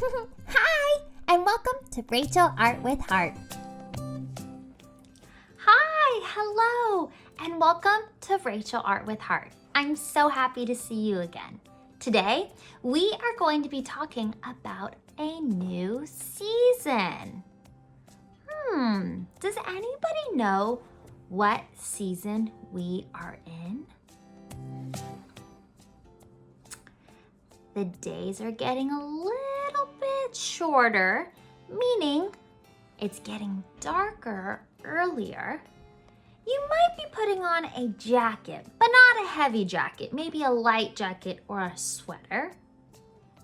Hi, and welcome to Rachel Art with Heart. Hi, hello, and welcome to Rachel Art with Heart. I'm so happy to see you again. Today, we are going to be talking about a new season. Does anybody know what season we are in? The days are getting a little bit shorter, meaning it's getting darker earlier. You might be putting on a jacket, but not a heavy jacket, maybe a light jacket or a sweater.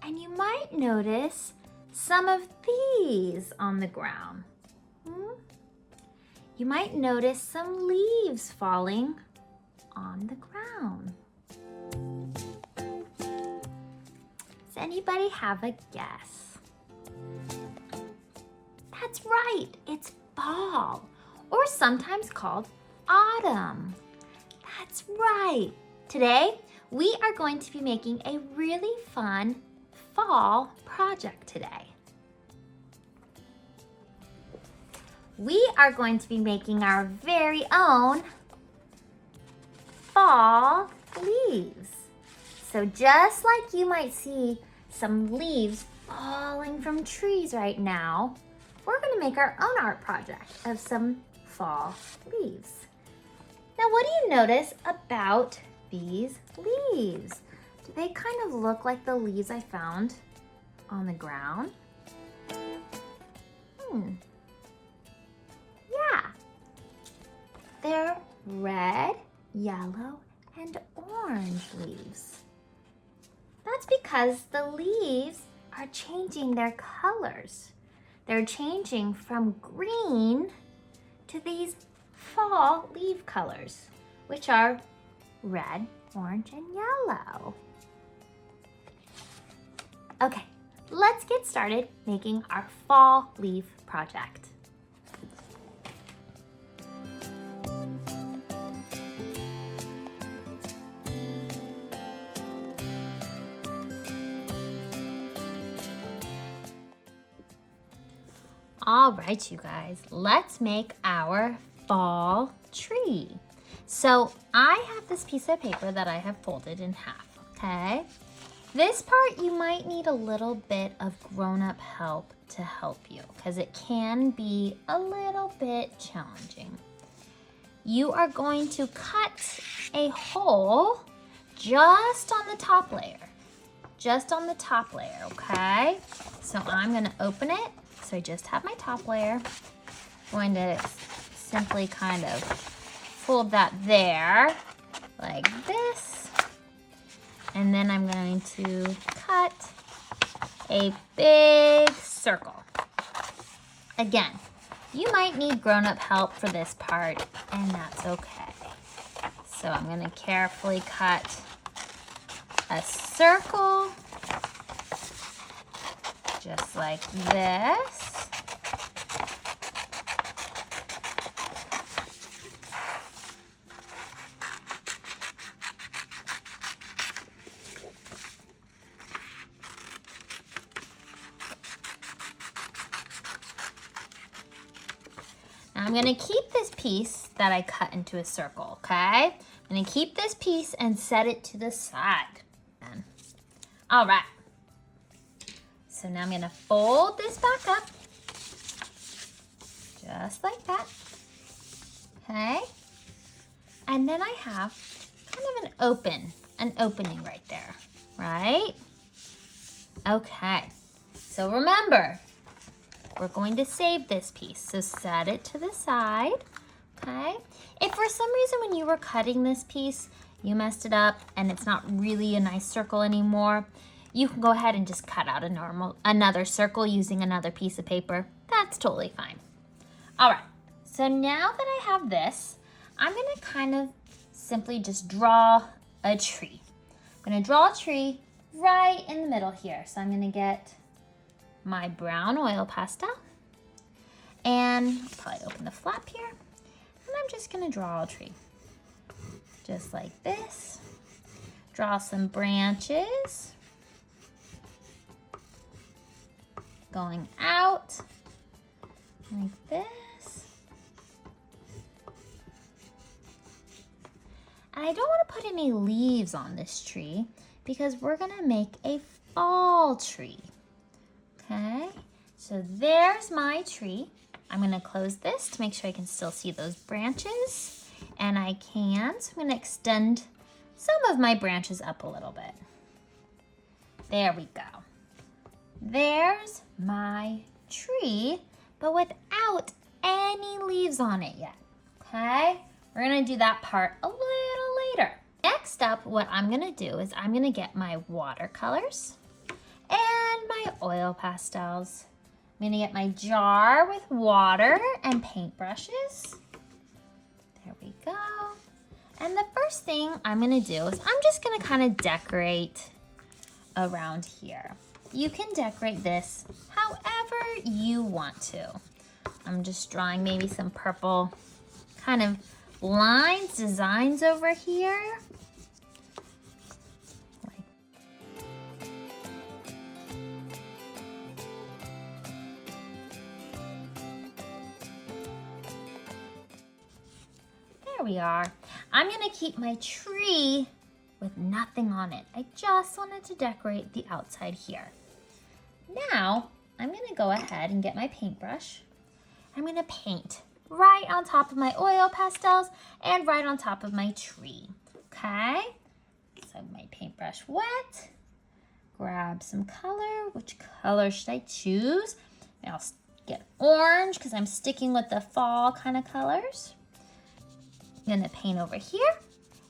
And you might notice some of these on the ground. You might notice some leaves falling on the ground. Does anybody have a guess? That's right, it's fall, or sometimes called autumn. That's right. Today, we are going to be making a really fun fall project today. We are going to be making our very own fall leaves. So just like you might see some leaves falling from trees right now, we're going to make our own art project of some fall leaves. Now, what do you notice about these leaves? Do they kind of look like the leaves I found on the ground? Yeah. They're red, yellow, and orange leaves. That's because the leaves are changing their colors. They're changing from green to these fall leaf colors, which are red, orange, and yellow. Okay, let's get started making our fall leaf project. All right, you guys, let's make our fall tree. So I have this piece of paper that I have folded in half, okay? This part you might need a little bit of grown-up help to help you because it can be a little bit challenging. You are going to cut a hole just on the top layer. Just on the top layer, okay? So I'm gonna open it. So I just have my top layer. I'm going to simply kind of fold that there like this. And then I'm going to cut a big circle. Again, you might need grown-up help for this part, and that's okay. So I'm going to carefully cut a circle just like this. Now I'm gonna keep this piece that I cut into a circle, okay? I'm gonna keep this piece and set it to the side. All right. So now I'm gonna fold this back up, just like that, okay? And then I have kind of an opening right there, right? Okay, so remember, we're going to save this piece, so set it to the side, okay? If for some reason when you were cutting this piece, you messed it up and it's not really a nice circle anymore, you can go ahead and just cut out another circle using another piece of paper. That's totally fine. All right, so now that I have this, I'm gonna kind of simply just draw a tree. I'm gonna draw a tree right in the middle here. So I'm gonna get my brown oil pastel and I'll probably open the flap here. And I'm just gonna draw a tree, just like this. Draw some branches. going out like this. And I don't want to put any leaves on this tree because we're gonna make a fall tree. Okay, so there's my tree. I'm gonna close this to make sure I can still see those branches. And I can, so I'm gonna extend some of my branches up a little bit. There we go. There's my tree, but without any leaves on it yet, okay? We're gonna do that part a little later. Next up, what I'm gonna do is I'm gonna get my watercolors and my oil pastels. I'm gonna get my jar with water and paintbrushes. There we go. And the first thing I'm gonna do is I'm just gonna kind of decorate around here. You can decorate this however you want to. I'm just drawing maybe some purple kind of lines, designs over here. There we are. I'm gonna keep my tree with nothing on it. I just wanted to decorate the outside here. Now, I'm gonna go ahead and get my paintbrush. I'm gonna paint right on top of my oil pastels and right on top of my tree, okay? So my paintbrush wet. Grab some color. Which color should I choose? Maybe I'll get orange because I'm sticking with the fall kind of colors. I'm gonna paint over here.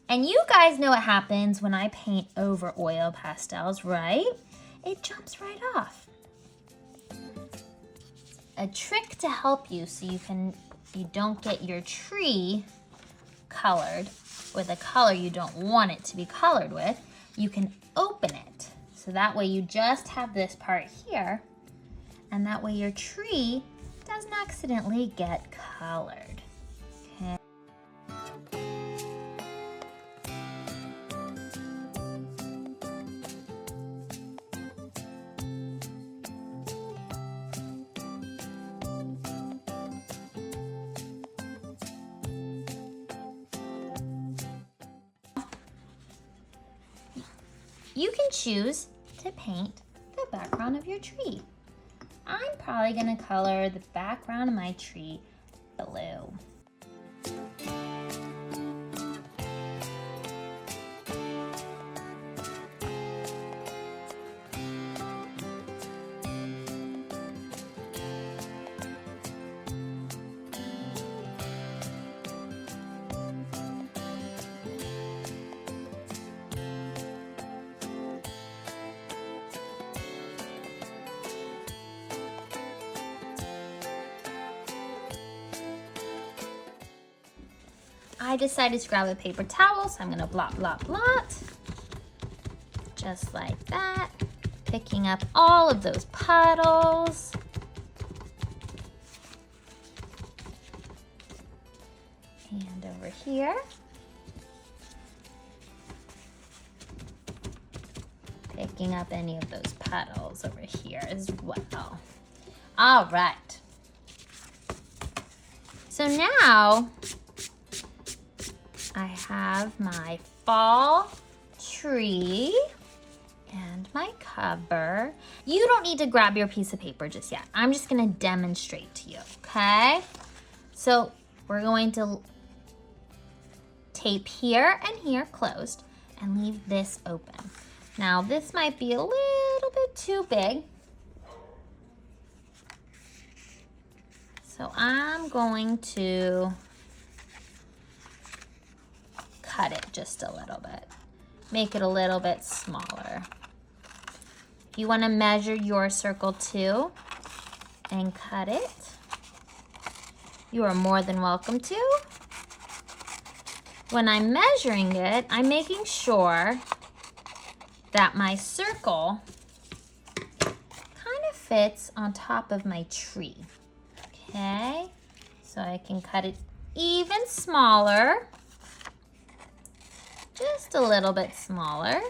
And you guys know what happens when I paint over oil pastels, right? It jumps right off. A trick to help you so you don't get your tree colored with a color you don't want it to be colored with, you can open it. So that way you just have this part here, and that way your tree doesn't accidentally get colored. Okay. You can choose to paint the background of your tree. I'm probably gonna color the background of my tree blue. I decided to grab a paper towel, so I'm gonna blot, blot, blot. Just like that. Picking up all of those puddles. And over here. Picking up any of those puddles over here as well. All right. So now, I have my fall tree and my cover. You don't need to grab your piece of paper just yet. I'm just gonna demonstrate to you, okay? So we're going to tape here and here closed and leave this open. Now this might be a little bit too big. So I'm going to cut it just a little bit. Make it a little bit smaller. If you want to measure your circle too and cut it, you are more than welcome to. When I'm measuring it, I'm making sure that my circle kind of fits on top of my tree. Okay, so I can cut it even smaller. Just a little bit smaller.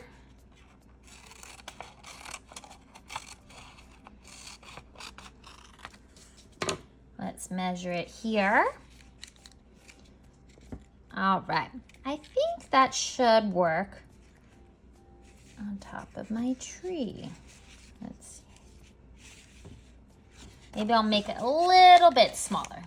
Let's measure it here. All right, I think that should work on top of my tree. Let's see. Maybe I'll make it a little bit smaller.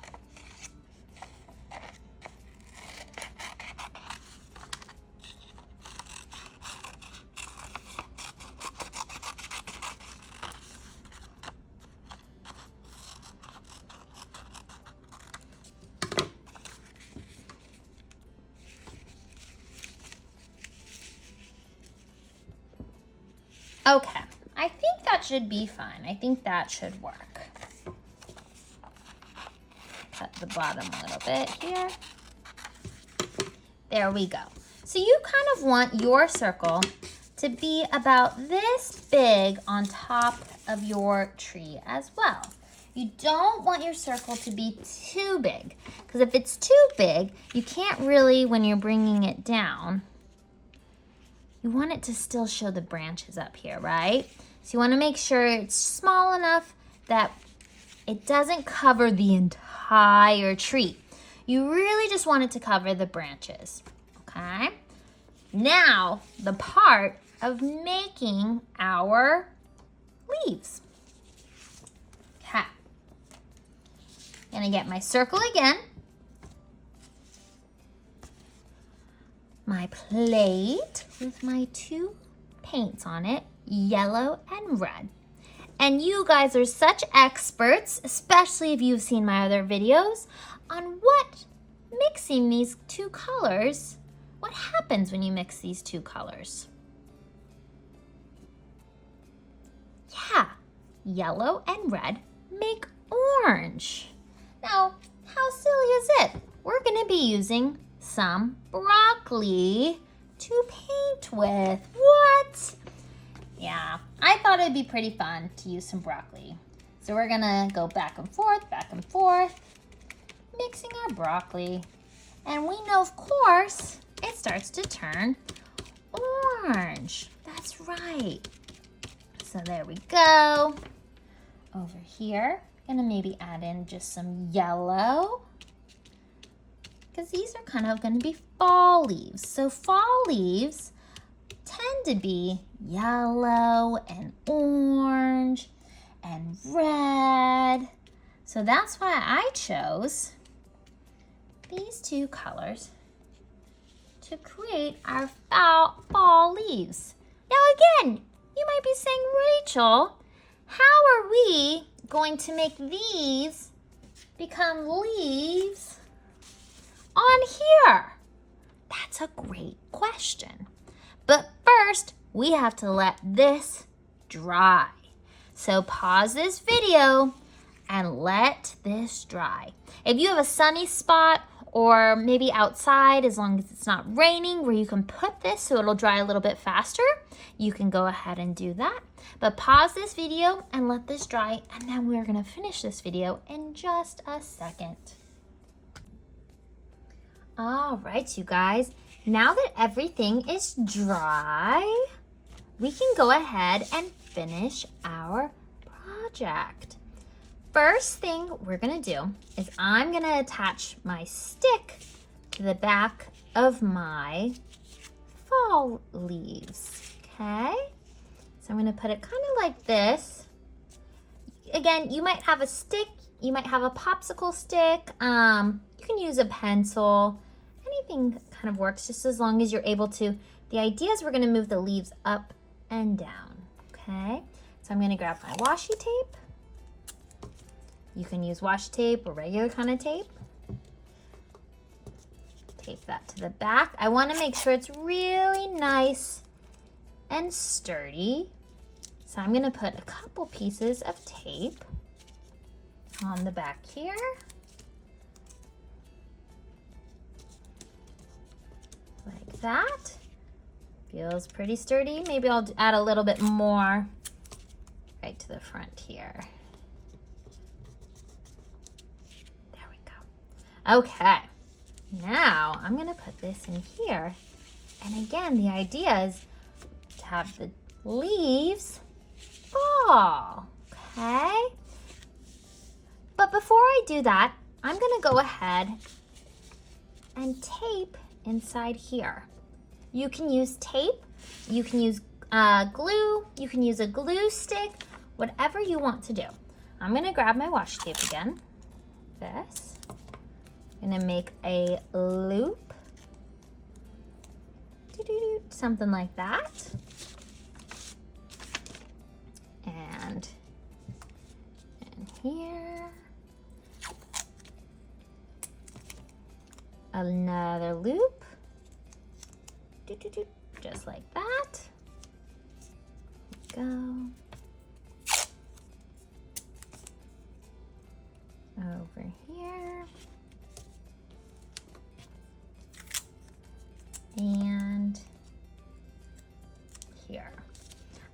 Okay, I think that should be fine. I think that should work. Cut the bottom a little bit here. There we go. So you kind of want your circle to be about this big on top of your tree as well. You don't want your circle to be too big, because if it's too big, you can't really, when you're bringing it down, you want it to still show the branches up here, right? So you want to make sure it's small enough that it doesn't cover the entire tree. You really just want it to cover the branches, okay? Now, the part of making our leaves. Okay. Gonna get my circle again. My plate with my two paints on it, yellow and red. And you guys are such experts, especially if you've seen my other videos, on what mixing these two colors, what happens when you mix these two colors. Yeah, yellow and red make orange. Now, how silly is it? We're gonna be using some broccoli to paint with. What? Yeah, I thought it'd be pretty fun to use some broccoli. So we're gonna go back and forth, mixing our broccoli. And we know, of course, it starts to turn orange. That's right. So there we go. Over here, gonna maybe add in just some yellow, because these are kind of going to be fall leaves. So fall leaves tend to be yellow and orange and red. So that's why I chose these two colors to create our fall leaves. Now again, you might be saying, Rachel, how are we going to make these become leaves on here? That's a great question. But first, we have to let this dry. So pause this video and let this dry. If you have a sunny spot or maybe outside, as long as it's not raining, where you can put this so it'll dry a little bit faster, you can go ahead and do that. But pause this video and let this dry, and then we're gonna finish this video in just a second. All right, you guys, now that everything is dry, we can go ahead and finish our project. First thing we're gonna do is I'm gonna attach my stick to the back of my fall leaves, okay? So I'm gonna put it kind of like this. Again, you might have a stick, you might have a popsicle stick, you can use a pencil, anything kind of works, just as long as you're able to. The idea is we're gonna move the leaves up and down, okay? So I'm gonna grab my washi tape. You can use washi tape or regular kind of tape. Tape that to the back. I wanna make sure it's really nice and sturdy. So I'm gonna put a couple pieces of tape on the back here. Like that. Feels pretty sturdy. Maybe I'll add a little bit more right to the front here. There we go. Okay, now I'm gonna put this in here. And again, the idea is to have the leaves fall, okay? But before I do that, I'm gonna go ahead and tape inside here. You can use tape, you can use glue, you can use a glue stick, whatever you want to do. I'm gonna grab my washi tape again, this. I'm gonna make a loop, something like that. And here, another loop, just like that. Go. Over here. And here.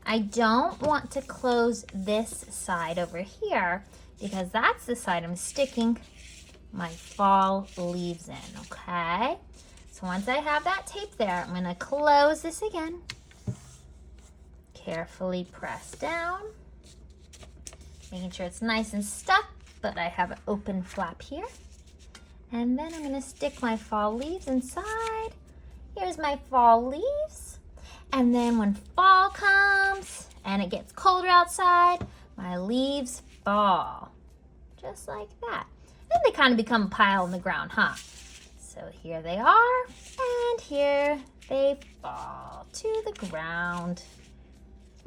I don't want to close this side over here because that's the side I'm sticking my fall leaves in, okay? So once I have that tape there, I'm gonna close this again. Carefully press down, making sure it's nice and stuck, but I have an open flap here. And then I'm gonna stick my fall leaves inside. Here's my fall leaves. And then when fall comes and it gets colder outside, my leaves fall, just like that. Then they kind of become a pile on the ground, huh? So here they are, and here they fall to the ground,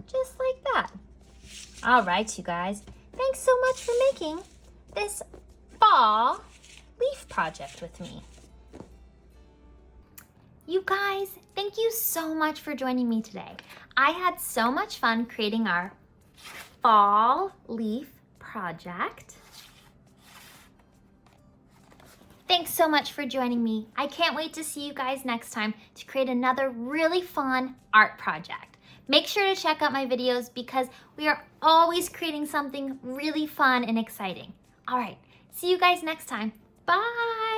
just like that. All right, you guys, thanks so much for making this fall leaf project with me. You guys, thank you so much for joining me today. I had so much fun creating our fall leaf project. Thanks so much for joining me. I can't wait to see you guys next time to create another really fun art project. Make sure to check out my videos because we are always creating something really fun and exciting. All right, see you guys next time. Bye.